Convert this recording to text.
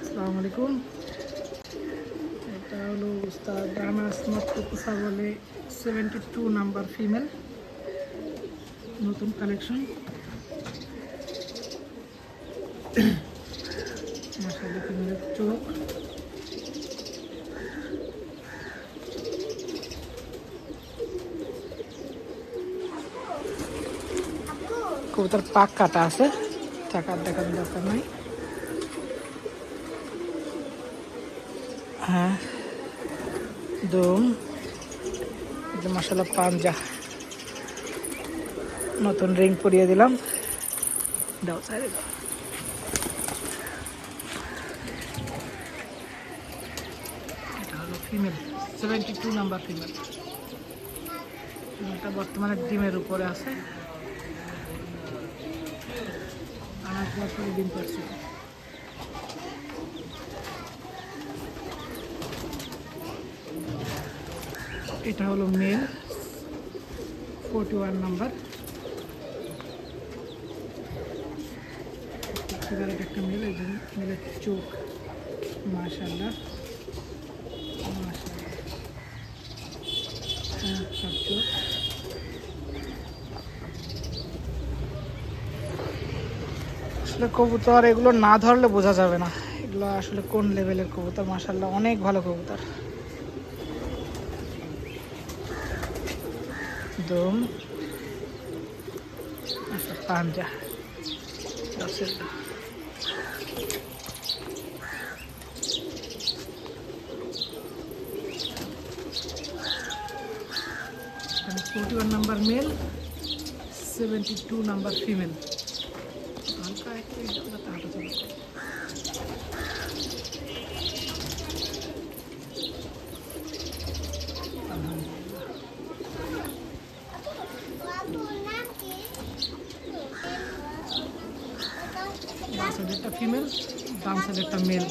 আসসালামু আলাইকুম। এটা হলো উস্তাদ রানা স্মার্ট কুকুসা বলে 72 নাম্বার ফিমেল, নতুন কালেকশন। মাশাআল্লাহ, ফিমেলের চোখ, কবুতর পাক কাটা আছে, টাকার দেখানোর দরকার নাই। হ্যাঁ, দুম মাশাআল্লাহ, পাঞ্জা নতুন রিং পরিয়ে দিলাম। দাও সাইডে দাও। এটা হলো ফিমেল, 72 নাম্বার ফিমেল। এটা বর্তমানে ডিমের উপরে আছে, 8 বছরে ডিম পাচ্ছে। এটা হলো মেল, 41 নাম্বার। একটা মেল, এই জন্য মেলের চোখ মাশাআল্লাহ মাশাআল্লাহ, সব চোখ। আসলে কবুতর এগুলো না ধরলে বোঝা যাবে না এগুলো আসলে কোন লেভেলের কবুতর। মাশাআল্লাহ, অনেক ভালো কবুতর। দম, আচ্ছা, পাঞ্জা, 41 নাম্বার মেল, 72 নাম্বার ফিমেল। হালকা একটু হাঁটা চলে। বাম সাইডেরটা ফিমেল, ডান সাইডেরটা মেল।